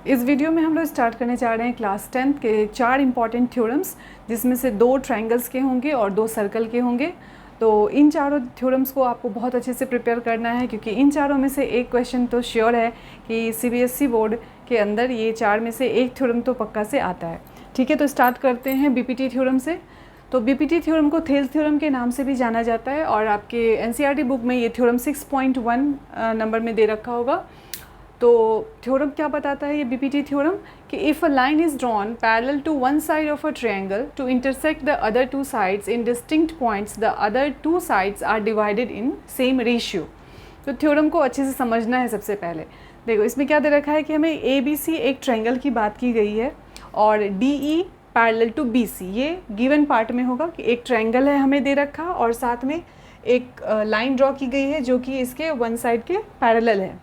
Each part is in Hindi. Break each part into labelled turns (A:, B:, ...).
A: इस वीडियो में हम लोग स्टार्ट करने जा रहे हैं क्लास 10 के 4 इंपॉर्टेंट थ्योरम्स, जिसमें से 2 ट्रायंगल्स के होंगे और 2 सर्कल के होंगे। तो इन चारों थ्योरम्स को आपको बहुत अच्छे से प्रिपेयर करना है, क्योंकि इन चारों में से एक क्वेश्चन तो श्योर है कि सीबीएसई बोर्ड के अंदर ये 4 में से एक थ्योरम तो पक्का से आता है। ठीक है, तो स्टार्ट करते हैं बीपीटी थ्योरम से। तो बीपीटी थ्योरम को थेल्स थ्योरम के नाम से भी जाना जाता है, और आपके एनसीईआरटी बुक में ये थ्योरम 6.1 नंबर में दे रखा होगा। तो थ्योरम क्या बताता है ये बीपीटी थ्योरम, कि if a line is drawn parallel to one side of a triangle to intersect the other two sides in distinct points, the other two sides are divided in same ratio. तो थ्योरम को अच्छे से समझना है। सबसे पहले देखो इसमें क्या दे रखा है कि हमें ए बी सी एक ट्रायंगल की बात की गई है, और D E parallel to B C, ये गिवन पार्ट में होगा कि एक ट्रायंगल है हमें दे रखा, और साथ में एक लाइन ड्रॉ की गई है जो कि इसके वन साइड के पैरेलल है।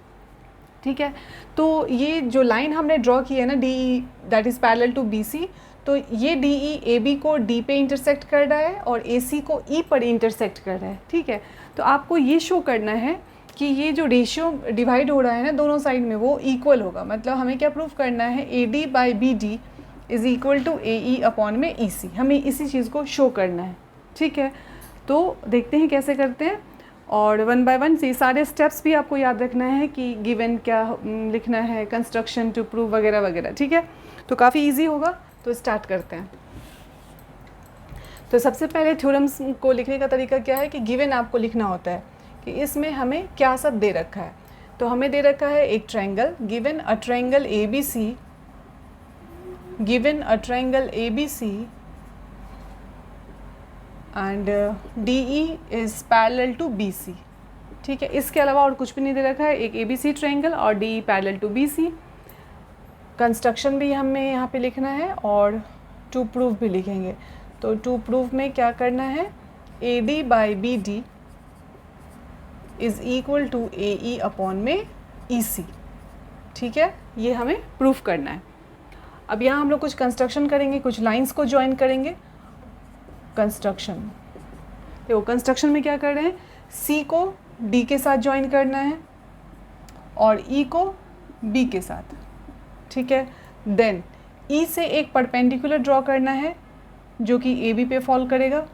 A: ठीक है, तो ये जो लाइन हमने ड्रॉ की है ना, D E that is parallel to B C, तो ये डी ई ए बी को डी पे इंटरसेक्ट कर रहा है और ए सी को ई पर इंटरसेक्ट कर रहा है। ठीक है, तो आपको ये शो करना है कि ये जो रेशियो डिवाइड हो रहा है ना दोनों साइड में, वो इक्वल होगा। मतलब हमें क्या प्रूफ करना है, A D by B D is equal to A E upon में ई सी, हमें इसी चीज़ को शो करना है। ठीक है, तो देखते हैं कैसे करते हैं, और वन बाय वन ये सारे स्टेप्स भी आपको याद रखना है कि गिवन क्या लिखना है, कंस्ट्रक्शन टू प्रूव वगैरह वगैरह। ठीक है, तो काफ़ी इजी होगा। तो स्टार्ट करते हैं। तो सबसे पहले थ्योरम्स को लिखने का तरीका क्या है कि गिवन आपको लिखना होता है कि इसमें हमें क्या सब दे रखा है। तो हमें दे रखा है एक triangle, given a triangle A B C, given a triangle A B C and DE is parallel to BC। ठीक है, इसके अलावा और कुछ भी नहीं दे रखा है, एक ABC ट्रायंगल और DE parallel to BC। Construction भी हमें यहाँ पे लिखना है और टू प्रूव भी लिखेंगे। तो टू प्रूव में क्या करना है, AD by BD is equal to AE upon में EC। ठीक है, ये हमें प्रूफ करना है। अब यहाँ हम लोग कुछ कंस्ट्रक्शन करेंगे, कुछ लाइंस को ज्वाइन करेंगे। कंस्ट्रक्शन, देखो कंस्ट्रक्शन में क्या कर रहे हैं, C को D के साथ ज्वाइन करना है और E को B के साथ। ठीक है, देन E से एक परपेंडिकुलर ड्रॉ करना है जो कि AB पे फॉल करेगा,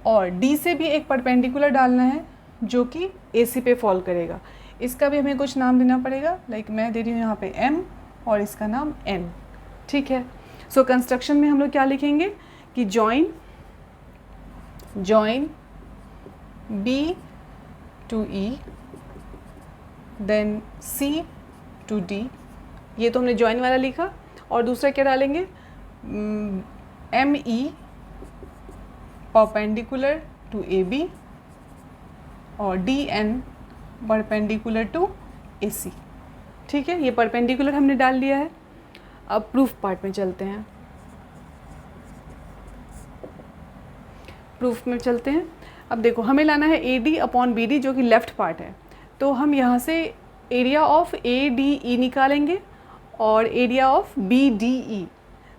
A: और D से भी एक परपेंडिकुलर डालना है जो कि AC पे फॉल करेगा। इसका भी हमें कुछ नाम देना पड़ेगा, लाइक मैं दे रही हूँ यहाँ पे M और इसका नाम N। ठीक है, सो कंस्ट्रक्शन में हम लोग क्या लिखेंगे कि join B to E, then C to D, ये तो हमने जॉइन वाला लिखा। और दूसरा क्या डालेंगे, ME परपेंडिकुलर टू AB और DN परपेंडिकुलर टू AC। ठीक है, ये परपेंडिकुलर हमने डाल दिया है। अब प्रूफ पार्ट में चलते हैं। प्रूफ में चलते हैं। अब देखो हमें लाना है AD अपॉन BD जो कि लेफ़्ट पार्ट है। तो हम यहाँ से एरिया ऑफ ADE निकालेंगे और एरिया ऑफ BDE।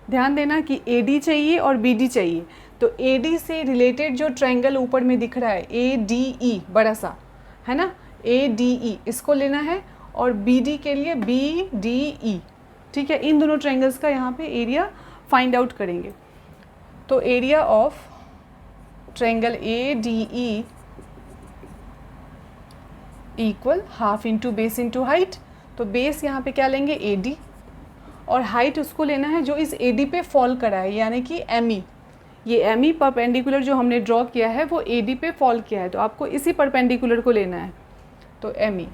A: ध्यान देना कि AD चाहिए और BD चाहिए। तो AD से रिलेटेड जो ट्रायंगल ऊपर में दिख रहा है ADE, बड़ा सा है ना, ADE इसको लेना है, और BD के लिए BDE। ठीक है, इन दोनों ट्रायंगल्स का यहाँ पे एरिया फाइंड आउट करेंगे। तो area of triangle ADE equal half into base into height. तो बेस यहाँ पे क्या लेंगे AD, और हाइट उसको लेना है जो इस AD पे फॉल करा है, यानी कि ME। ये ME परपेंडिकुलर जो हमने ड्रॉ किया है वो AD पे फॉल किया है, तो आपको इसी परपेंडिकुलर को लेना है, तो ME।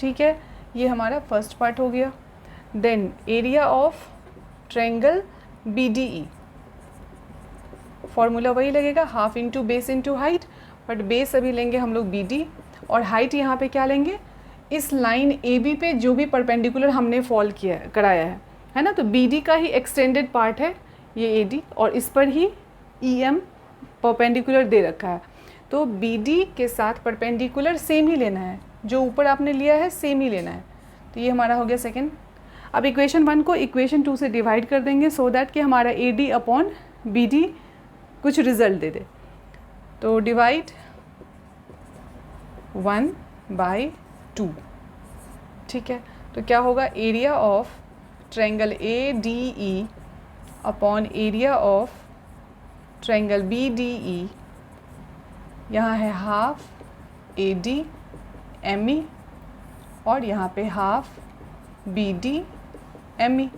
A: ठीक है, ये हमारा फर्स्ट पार्ट हो गया। Then area of triangle BDE, formula वही लगेगा, half into base into height, but base अभी लेंगे हम लोग BD, और हाइट यहाँ पे क्या लेंगे, इस लाइन AB पे जो भी परपेंडिकुलर हमने फॉल किया कराया है ना। तो BD का ही एक्सटेंडेड पार्ट है ये AD, और इस पर ही EM परपेंडिकुलर दे रखा है। तो BD के साथ परपेंडिकुलर सेम ही लेना है, जो ऊपर आपने लिया है सेम ही लेना है। तो ये हमारा हो गया सेकेंड। अब इक्वेशन 1 को इक्वेशन 2 से डिवाइड कर देंगे, सो दैट कि हमारा AD अपॉन BD कुछ रिजल्ट दे दे। तो डिवाइड 1 बाई 2। ठीक है, तो क्या होगा, area of triangle A D E upon area of triangle B D E, यहाँ है half A D M E और यहाँ पे half B D M E.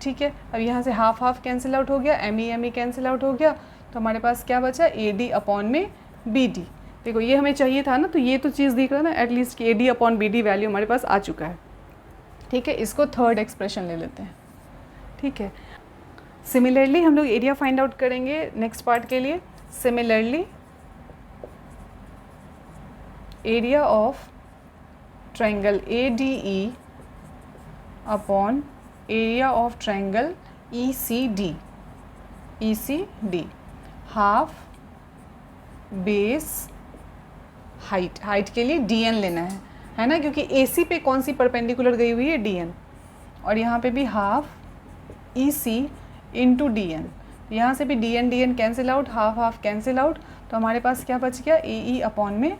A: ठीक है, अब यहाँ से हाफ हाफ कैंसिल आउट हो गया, एम ई कैंसिल आउट हो गया, तो हमारे पास क्या बचा, ए डी अपॉन में बी डी। देखो ये हमें चाहिए था ना, तो ये तो चीज़ दिख रहा है ना एटलीस्ट कि A D upon B D value हमारे पास आ चुका है। ठीक है, इसको थर्ड एक्सप्रेशन ले लेते हैं। ठीक है, सिमिलरली हम लोग एरिया फाइंड आउट करेंगे नेक्स्ट पार्ट के लिए। Similarly area of triangle A D E upon area of triangle E C D, half base height के लिए डी एन लेना है ना, क्योंकि ए सी पे कौन सी परपेंडिकुलर गई हुई है, डी एन, और यहाँ पे भी half E C into D N, यहाँ से भी D N cancel out, half half cancel out, तो हमारे पास क्या बच गया, ए ई अपॉन में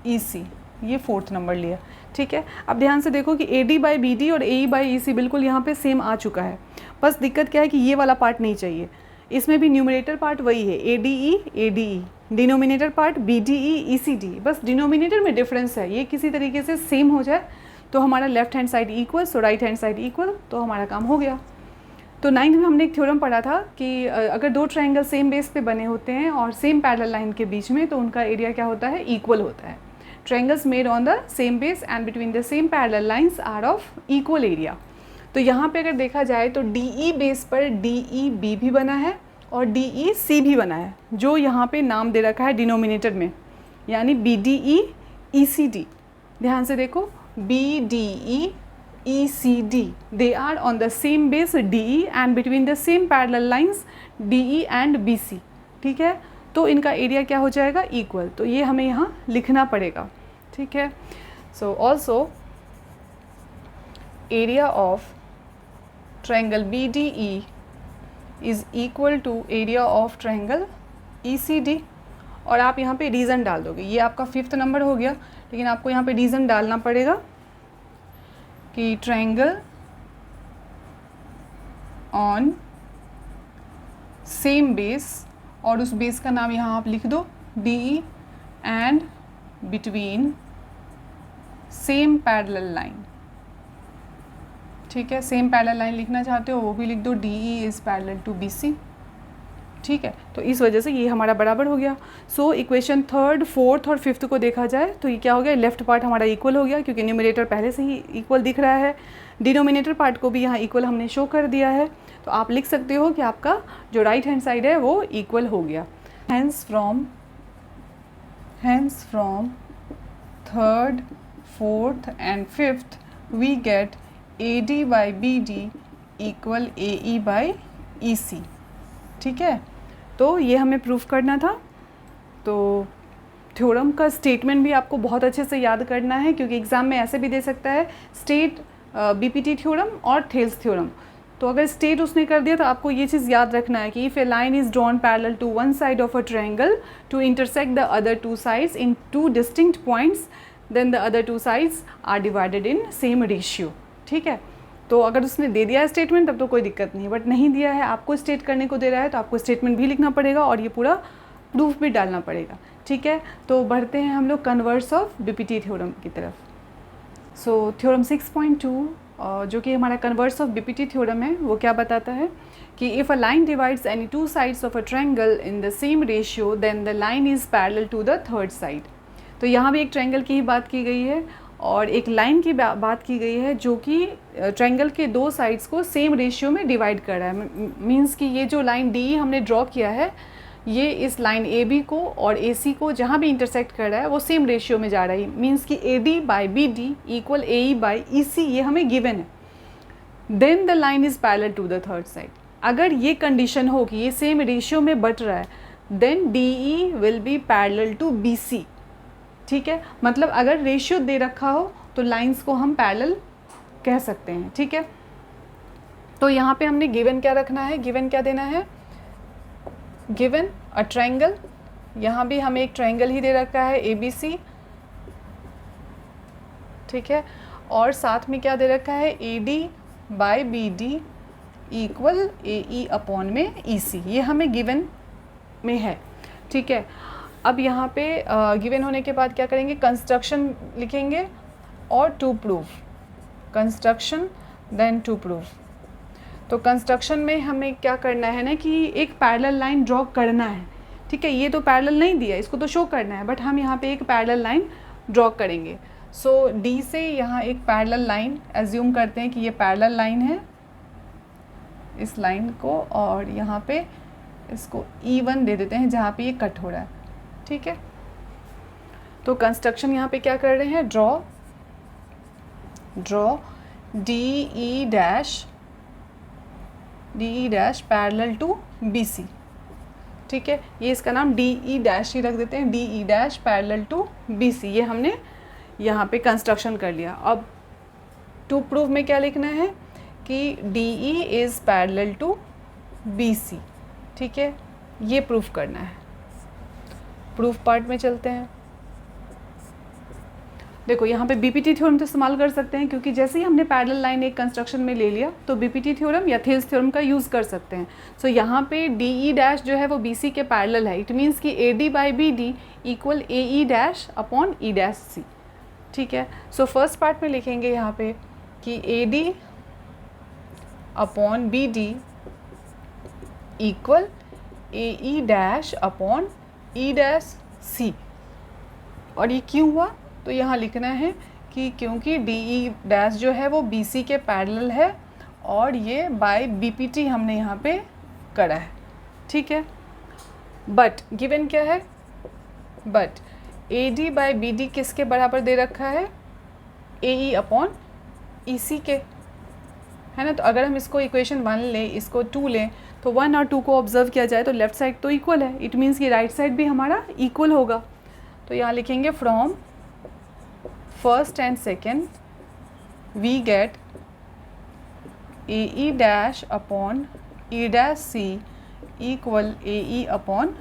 A: ई सी, ये फोर्थ नंबर लिया। ठीक है, अब ध्यान से देखो कि A D by B D और ए ई बाई ई सी बिल्कुल यहाँ पे सेम आ चुका है, बस दिक्कत क्या है कि ये वाला पार्ट नहीं चाहिए। इसमें भी न्यूमरेटर पार्ट वही है, A D E, denominator part B D E C D, बस डिनोमिनेटर में डिफरेंस है, ये किसी तरीके से सेम हो जाए तो हमारा लेफ्ट हैंड साइड इक्वल, सो राइट हैंड साइड इक्वल, तो हमारा काम हो गया। तो 9th में हमने एक थ्योरम पढ़ा था कि अगर दो ट्रायंगल सेम बेस पे बने होते हैं और सेम पैरेलल लाइन के बीच में, तो उनका एरिया क्या होता है, इक्वल होता है। Triangles made on the same base and between the same parallel lines are of equal area. तो यहाँ पे अगर देखा जाए तो डी ई बेस पर डी ई बी भी बना है और डी ई सी भी बना है, जो यहाँ पे नाम दे रखा है डिनोमिनेटर में, यानी B D E C D. ध्यान से देखो, B D E C D, they are on the same base DE and between the same parallel lines DE and BC। ठीक है, तो इनका एरिया क्या हो जाएगा, इक्वल, तो ये हमें यहाँ लिखना पड़ेगा। ठीक है, so also area of triangle BDE is equal to area of triangle ECD, और आप यहाँ पे रीज़न डाल दोगे, ये आपका 5th नंबर हो गया, लेकिन आपको यहाँ पे रीज़न डालना पड़ेगा कि ट्रायंगल ऑन सेम बेस, और उस बेस का नाम यहाँ आप लिख दो DE, and between same parallel line. ठीक है, सेम पैरेलल लाइन लिखना चाहते हो वो भी लिख दो, DE is parallel to BC। ठीक है, तो इस वजह से ये हमारा बराबर हो गया। सो इक्वेशन 3rd, 4th और 5th को देखा जाए तो ये क्या हो गया, लेफ्ट पार्ट हमारा इक्वल हो गया, क्योंकि न्यूमरेटर पहले से ही इक्वल दिख रहा है, डिनोमिनेटर पार्ट को भी यहाँ इक्वल हमने शो कर दिया है, तो आप लिख सकते हो कि आपका जो राइट हैंड साइड है वो इक्वल हो गया। Hence from 3rd, 4th and 5th we get AD by BD equal AE by EC। ठीक है, तो ये हमें प्रूफ करना था। तो थ्योरम का स्टेटमेंट भी आपको बहुत अच्छे से याद करना है, क्योंकि एग्ज़ाम में ऐसे भी दे सकता है स्टेट BPT थ्योरम और थेल्स थ्योरम। तो अगर स्टेट उसने कर दिया तो आपको ये चीज़ याद रखना है कि if a line is drawn parallel to one side of a triangle to intersect the other two sides in two distinct points, then the other two sides are divided in same ratio. ठीक है, तो अगर उसने दे दिया है स्टेटमेंट तब तो कोई दिक्कत नहीं है, बट नहीं दिया है, आपको स्टेट करने को दे रहा है, तो आपको स्टेटमेंट भी लिखना पड़ेगा और ये पूरा प्रूफ भी डालना पड़ेगा। ठीक है, तो बढ़ते हैं हम लोग कन्वर्स ऑफ BPT थ्योरम की तरफ। सो थ्योरम 6.2 जो कि हमारा कन्वर्स ऑफ BPT थ्योरम है, वो क्या बताता है कि if a line divides any two sides of a triangle in the same ratio then the line is parallel to the third side. तो यहाँ भी एक ट्रायंगल की ही बात की गई है और एक लाइन की बात की गई है जो कि ट्रायंगल के दो साइड्स को सेम रेशियो में डिवाइड कर रहा है। मींस कि ये जो लाइन DE हमने ड्रॉ किया है, ये इस लाइन AB को और AC को जहाँ भी इंटरसेक्ट कर रहा है वो सेम रेशियो में जा रही है। मींस कि AD by BD equal AE by EC, ये हमें गिवन है। Then the line is parallel to the third side. अगर ये कंडीशन हो कि ये सेम रेशियो में बट रहा है, then DE will be parallel to BC। ठीक है, मतलब अगर रेशियो दे रखा हो तो लाइंस को हम पैरेलल कह सकते हैं। ठीक है, तो यहाँ पे हमने गिवन क्या रखना है, गिवन क्या देना है, गिवन अ ट्रायंगल। यहाँ भी हमें एक ट्रायंगल ही दे रखा है ABC। ठीक है, और साथ में क्या दे रखा है, AD by BD equal AE upon में EC, ये हमें गिवन में है, ठीक है। अब यहाँ पे गिवन होने के बाद क्या करेंगे, कंस्ट्रक्शन लिखेंगे और to prove, construction then to prove. तो कंस्ट्रक्शन में हमें क्या करना है ना कि एक पैरेलल लाइन ड्रॉ करना है, ठीक है। ये तो पैरेलल नहीं दिया, इसको तो शो करना है, बट हम यहाँ पे एक पैरेलल लाइन ड्रॉ करेंगे। सो D से यहाँ एक पैरेलल लाइन एज्यूम करते हैं कि ये पैरेलल लाइन है, इस लाइन को, और यहाँ पे इसको E1 दे देते हैं जहाँ पे ये कट हो रहा है, ठीक है। तो कंस्ट्रक्शन यहाँ पे क्या कर रहे हैं, draw DE dash parallel to BC, ठीक है। ये इसका नाम DE डैश ही रख देते हैं, DE dash parallel to BC। ये हमने यहाँ पे कंस्ट्रक्शन कर लिया। अब टू प्रूव में क्या लिखना है कि DE is parallel to BC, ठीक है। ये प्रूफ करना है। प्रूफ पार्ट में चलते हैं। देखो यहाँ पे बीपीटी थ्योरम तो इस्तेमाल कर सकते हैं, क्योंकि जैसे ही हमने पैरेलल लाइन एक कंस्ट्रक्शन में ले लिया तो बीपीटी थ्योरम या थिल्स थ्योरम का यूज़ कर सकते हैं। सो यहाँ पे DE डैश जो है वो BC के पैरेलल है, इट मीन्स कि AD by BD equal AE dash upon E dash C, ठीक है। सो फर्स्ट पार्ट में लिखेंगे यहाँ पे कि AD upon BD equal AE dash upon E dash C। और ये क्यों हुआ, तो यहाँ लिखना है कि क्योंकि DE डैश जो है वो BC के पैरेलल है और ये बाय BPT हमने यहाँ पे करा है, ठीक है। बट गिवन क्या है, बट AD बाय BD किसके बराबर दे रखा है, AE अपॉन EC के, है ना। तो अगर हम इसको इक्वेशन 1 लें, इसको 2 लें, तो 1 और 2 को ऑब्जर्व किया जाए तो लेफ्ट साइड तो इक्वल है, इट मीन्स कि राइट साइड भी हमारा इक्वल होगा। तो यहाँ लिखेंगे from first and second we get AE dash upon E dash C equal AE upon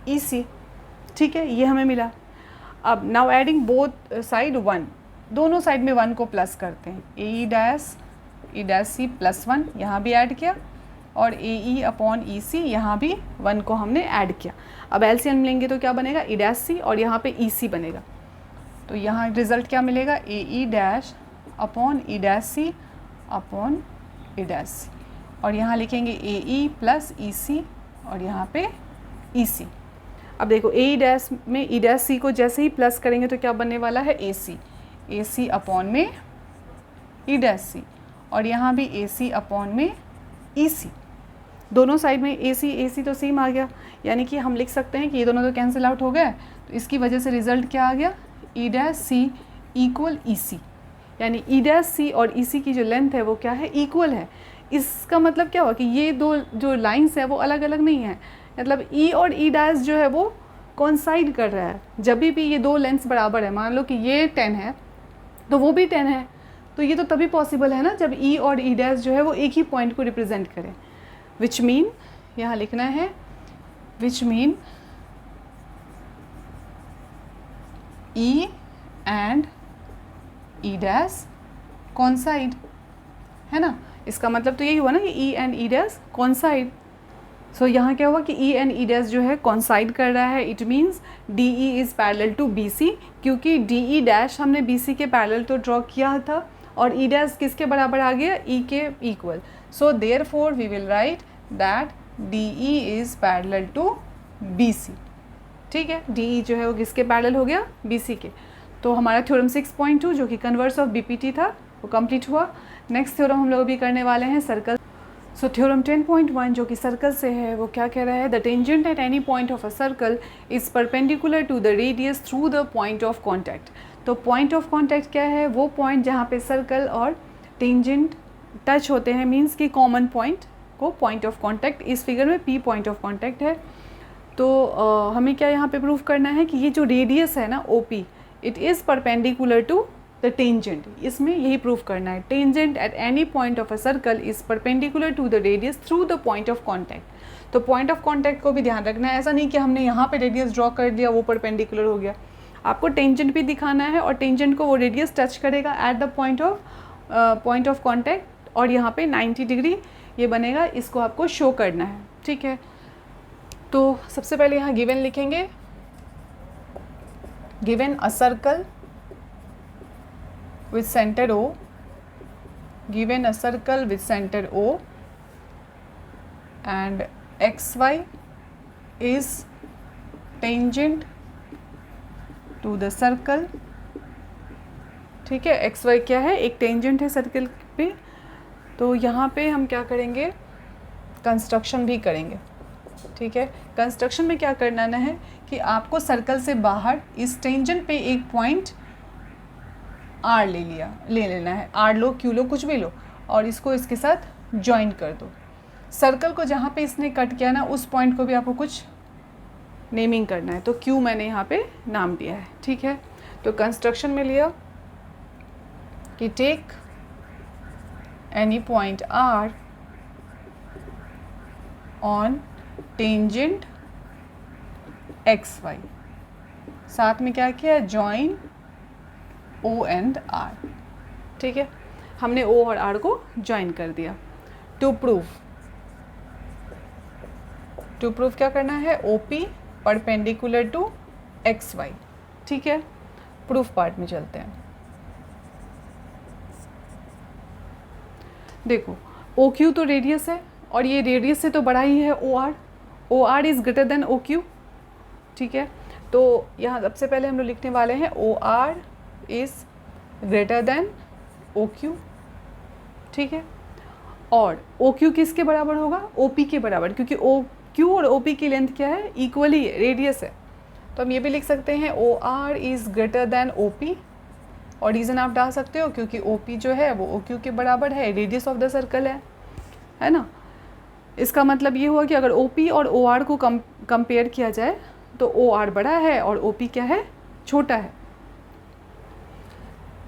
A: EC, ठीक है। ये हमें मिला। अब नाउ एडिंग बोथ साइड 1, दोनों साइड में 1 को प्लस करते हैं, AE डैश C प्लस 1 यहाँ भी ऐड किया, और AE अपॉन EC यहाँ भी 1 को हमने ऐड किया। अब एलसीएम लेंगे तो क्या बनेगा, E डैश C और यहाँ पे EC बनेगा। तो यहाँ रिजल्ट क्या मिलेगा, AE dash upon E dash C upon E dash C, और यहाँ लिखेंगे AE प्लस EC और यहाँ पे EC। अब देखो AE डैश में E डैश C को जैसे ही प्लस करेंगे तो क्या बनने वाला है, AC अपॉन में E डैश C, और यहाँ भी AC अपॉन में EC। दोनों साइड में AC तो सेम आ गया, यानी कि हम लिख सकते हैं कि ये दोनों तो कैंसिल आउट हो गए। तो इसकी वजह से रिजल्ट क्या आ गया, E dash C equal EC, यानी E डैश C और EC की जो लेंथ है वो क्या है, इक्वल है। इसका मतलब क्या हुआ कि ये दो जो लाइंस है वो अलग अलग नहीं है, मतलब E और E डैश जो है वो कोइंसाइड कर रहा है। जब भी ये दो लेंथ्स बराबर है, मान लो कि ये 10 है तो वो भी 10 है, तो ये तो तभी पॉसिबल है ना जब E और E डैश जो है वो एक ही पॉइंट को रिप्रेजेंट करें। विच मीन यहाँ लिखना है, which mean E and E dash coincide, है ना। इसका मतलब तो यही हुआ ना कि E and E dash coincide. So यहाँ क्या हुआ कि E एंड E डैश जो है कोइंसाइड कर रहा है, it means DE is parallel to BC, क्योंकि DE डैश हमने BC के पैरेलल तो ड्रॉ किया था और E डैश किसके बराबर आ गया, E के इक्वल। So therefore we will write that DE is parallel to BC, ठीक है। DE जो है वो किसके पैरेलल हो गया, BC के। तो हमारा थ्योरम 6.2 जो कि कन्वर्स ऑफ BPT था वो कंप्लीट हुआ। नेक्स्ट थ्योरम हम लोग अभी करने वाले हैं सर्कल। सो थ्योरम 10.1 जो कि सर्कल से है वो क्या कह रहा है, the tangent at any point of a circle is perpendicular to the radius through the point of contact. तो पॉइंट ऑफ कॉन्टैक्ट क्या है, वो पॉइंट जहाँ पे सर्कल और टेंजेंट टच होते हैं, मीन्स कि कॉमन पॉइंट को पॉइंट ऑफ कॉन्टैक्ट, इस फिगर में P पॉइंट ऑफ कॉन्टैक्ट है। तो हमें क्या यहाँ पे प्रूफ करना है कि ये जो रेडियस है ना OP, it is perpendicular to the tangent. इसमें यही प्रूफ करना है, tangent at any point of a circle is perpendicular to the radius through the point of contact. तो पॉइंट ऑफ कॉन्टैक्ट को भी ध्यान रखना है, ऐसा नहीं कि हमने यहाँ पे रेडियस ड्रॉ कर दिया वो परपेंडिकुलर हो गया। आपको टेंजेंट भी दिखाना है और टेंजेंट को वो रेडियस टच करेगा eight the point of contact और यहाँ पे 90 डिग्री ये बनेगा, इसको आपको शो करना है, ठीक है। तो सबसे पहले यहाँ गिवन लिखेंगे, given a circle with center O, given a circle with center O and xy is tangent to the circle, ठीक है। xy क्या है, एक टेंजेंट है सर्कल पे। तो यहाँ पे हम क्या करेंगे, कंस्ट्रक्शन भी करेंगे, ठीक है। कंस्ट्रक्शन में क्या करना है कि आपको सर्कल से बाहर इस टेंजेंट पे एक पॉइंट आर ले लेना है, आर लो, क्यू लो, कुछ भी लो, और इसको इसके साथ ज्वाइन कर दो। सर्कल को जहाँ पे इसने कट किया ना, उस पॉइंट को भी आपको कुछ नेमिंग करना है, तो क्यू मैंने यहाँ पे नाम दिया है, ठीक है। तो कंस्ट्रक्शन में लिया कि take any point R on tangent X Y, साथ में क्या किया, जॉइन O एंड R, ठीक है। हमने O और R को ज्वाइन कर दिया। टू प्रूव क्या करना है, OP परपेंडिकुलर टू XY, ठीक है। प्रूफ पार्ट में चलते हैं। देखो OQ तो रेडियस है और ये रेडियस से तो बड़ा ही है OR is greater than OQ, ठीक है। तो यहाँ सबसे पहले हम लोग लिखने वाले हैं OR is greater than OQ, ठीक है। और OQ किसके बराबर होगा, OP के बराबर, क्योंकि OQ और OP की लेंथ क्या है, इक्वली है, रेडियस है। तो हम ये भी लिख सकते हैं OR is greater than OP, और रीज़न आप डाल सकते हो क्योंकि OP जो है वो OQ के बराबर है, रेडियस ऑफ द सर्कल है ना। इसका मतलब ये हुआ कि अगर OP और OR को कंपेयर किया जाए तो OR बड़ा है और OP क्या है, छोटा है।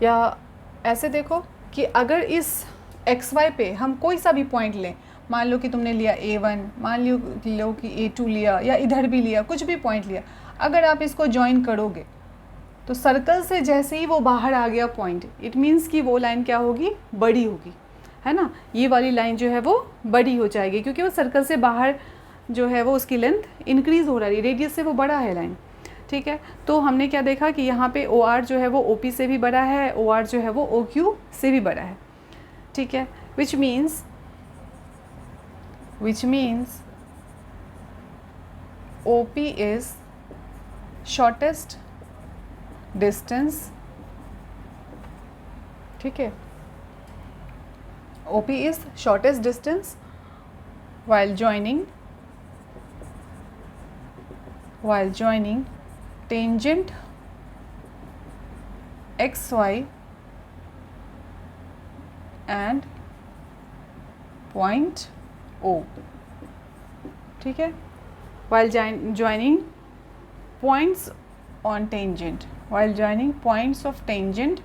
A: या ऐसे देखो कि अगर इस XY पे हम कोई सा भी पॉइंट लें, मान लो कि तुमने लिया A1, मान लो कि A2 लिया, या इधर भी लिया, कुछ भी पॉइंट लिया, अगर आप इसको ज्वाइन करोगे तो सर्कल से जैसे ही वो बाहर आ गया पॉइंट, इट मीन्स कि वो लाइन क्या होगी, बड़ी होगी, है ना। ये वाली लाइन जो है वो बड़ी हो जाएगी क्योंकि वो सर्कल से बाहर जो है वो उसकी लेंथ इंक्रीज़ हो रही है, रेडियस से वो बड़ा है लाइन, ठीक है। तो हमने क्या देखा कि यहाँ पे OR जो है वो OP से भी बड़ा है, OR जो है वो OQ से भी बड़ा है, ठीक है। which means OP is shortest distance, ठीक है। OP is shortest distance while joining tangent XY and point O, ठीक है। while joining points on tangent, while joining points of tangent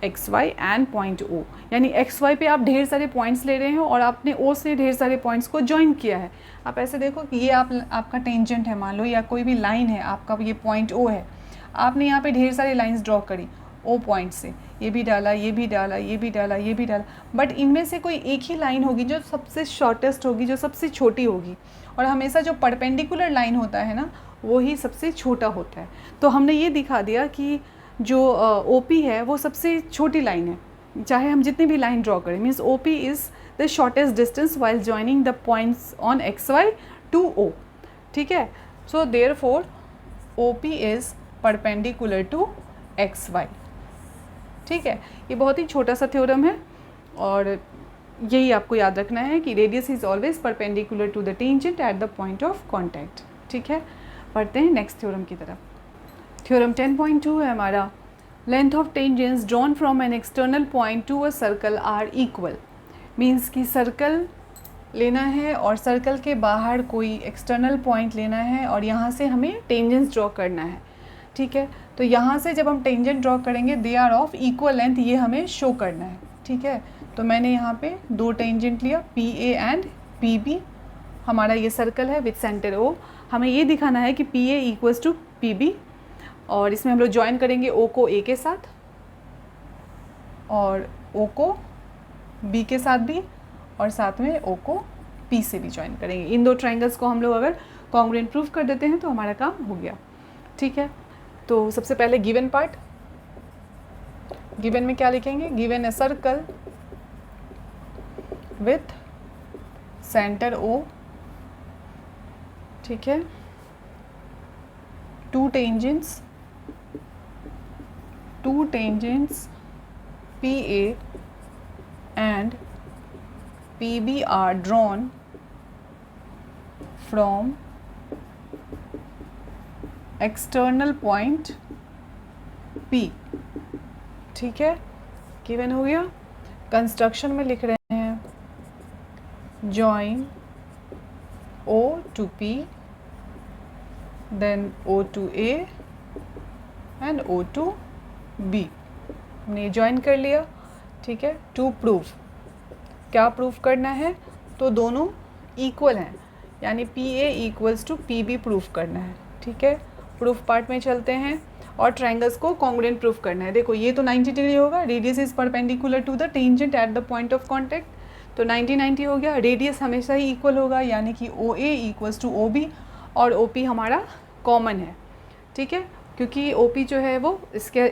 A: XY and point O, यानी XY पे आप ढेर सारे पॉइंट्स ले रहे हो और आपने O से ढेर सारे पॉइंट्स को ज्वाइन किया है। आप ऐसे देखो कि ये आपका टेंजेंट है मान लो, या कोई भी लाइन है, आपका ये पॉइंट O है, आपने यहाँ पे ढेर सारी लाइंस ड्रॉ करी O पॉइंट से, ये भी डाला, ये भी डाला, ये भी डाला, ये भी डाला, बट इनमें से कोई एक ही लाइन होगी जो सबसे शॉर्टेस्ट होगी, जो सबसे छोटी होगी, और हमेशा जो परपेंडिकुलर लाइन होता है ना वो ही सबसे छोटा होता है। तो हमने ये दिखा दिया कि जो OP है वो सबसे छोटी लाइन है, चाहे हम जितनी भी लाइन ड्रॉ करें, means OP is the shortest distance while joining the points on XY to O, ठीक है। So therefore OP is perpendicular to XY, ठीक है। ये बहुत ही छोटा सा थ्योरम है और यही आपको याद रखना है कि radius is always perpendicular to the tangent at the point of contact, ठीक है। पढ़ते हैं नेक्स्ट थ्योरम की तरफ। थ्योरम 10.2 है हमारा, length of tangents drawn from an external point to a circle are equal. Means कि सर्कल लेना है और सर्कल के बाहर कोई एक्सटर्नल पॉइंट लेना है और यहाँ से हमें टेंजेंट्स ड्रॉ करना है, ठीक है। तो यहाँ से जब हम टेंजेंट ड्रॉ करेंगे they are of equal length, ये हमें शो करना है, ठीक है। तो मैंने यहाँ पे दो टेंजेंट लिया, PA एंड PB। हमारा ये सर्कल है विथ सेंटर O, हमें ये दिखाना है कि PA इक्वल्स टू PB और इसमें हम लोग ज्वाइन करेंगे ओ को ए के साथ और ओ को बी के साथ भी, और साथ में ओ को पी से भी ज्वाइन करेंगे। इन दो ट्रायंगल्स को हम लोग अगर कॉन्ग्रुएंट प्रूफ कर देते हैं तो हमारा काम हो गया। ठीक है, तो सबसे पहले गिवन पार्ट। गिवन में क्या लिखेंगे? Given a circle with centre O, ठीक है, two tangents PA and PB are drawn from external point P। ठीक है, गिवन हो गया। कंस्ट्रक्शन में लिख रहे हैं join O to P, then O to A and O to B। हमने ज्वाइन कर लिया। ठीक है, टू प्रूफ, क्या प्रूफ करना है? तो दोनों इक्वल हैं, यानी PA equals to PB proof करना है। ठीक है, प्रूफ पार्ट में चलते हैं और ट्रायंगल्स को कॉन्ग्रुएंट प्रूफ करना है। देखो ये तो 90 डिग्री होगा, radius is perpendicular to the tangent at the point of contact, तो 90 हो गया। रेडियस हमेशा ही इक्वल होगा, यानी कि OA इक्वल्स टू OB और OP हमारा कॉमन है। ठीक है, क्योंकि OP जो है वो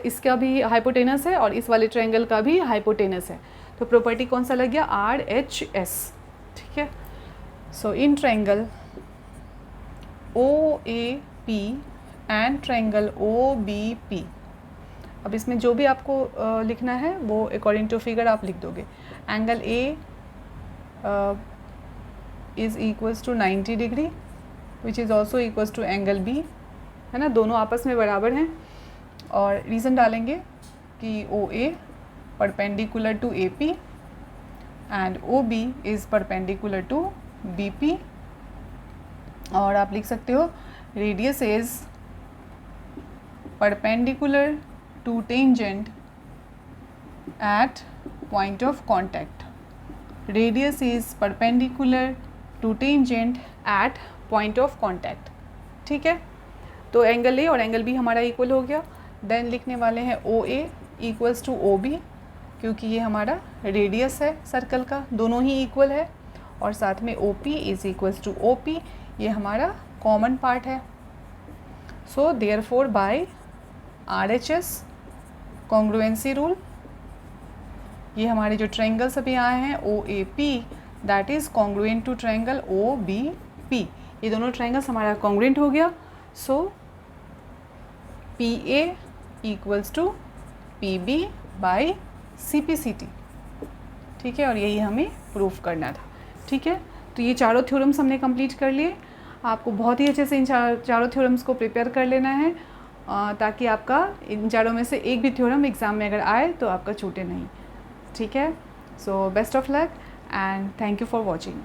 A: इसका भी हाइपोटेनस है और इस वाले ट्रायंगल का भी हाइपोटेनस है, तो प्रॉपर्टी कौन सा लग गया? RHS। ठीक है, so in triangle OAP and triangle OBP, अब इसमें जो भी आपको लिखना है वो अकॉर्डिंग टू फिगर आप लिख दोगे। Angle A is equals to 90 degree which is also equals to angle B, है ना, दोनों आपस में बराबर हैं। और रीज़न डालेंगे कि OA perpendicular to AP and OB is perpendicular to BP, और आप लिख सकते हो radius is perpendicular to tangent at point of contact. Radius is perpendicular to tangent at point of contact. ठीक है, तो एंगल A और एंगल B हमारा इक्वल हो गया। देन लिखने वाले हैं OA इक्वल्स टू OB, क्योंकि ये हमारा रेडियस है सर्कल का, दोनों ही इक्वल है, और साथ में OP is equals to OP, ये हमारा कॉमन पार्ट है। So therefore by RHS congruency rule, ये हमारे जो ट्रायंगल्स अभी आए हैं OAP that is congruent to triangle OBP, ये दोनों ट्रायंगल्स हमारा कॉन्ग्रुएंट हो गया। So PA equals to PB by CPCT। ठीक है, और यही हमें प्रूफ करना था। ठीक है, तो ये चारों थ्योरम्स हमने कंप्लीट कर लिए। आपको बहुत ही अच्छे से इन चारों थ्योरम्स को प्रिपेयर कर लेना है, ताकि आपका इन चारों में से एक भी थ्योरम एग्ज़ाम में अगर आए तो आपका छूटे नहीं। ठीक है, so best of luck and thank you for watching.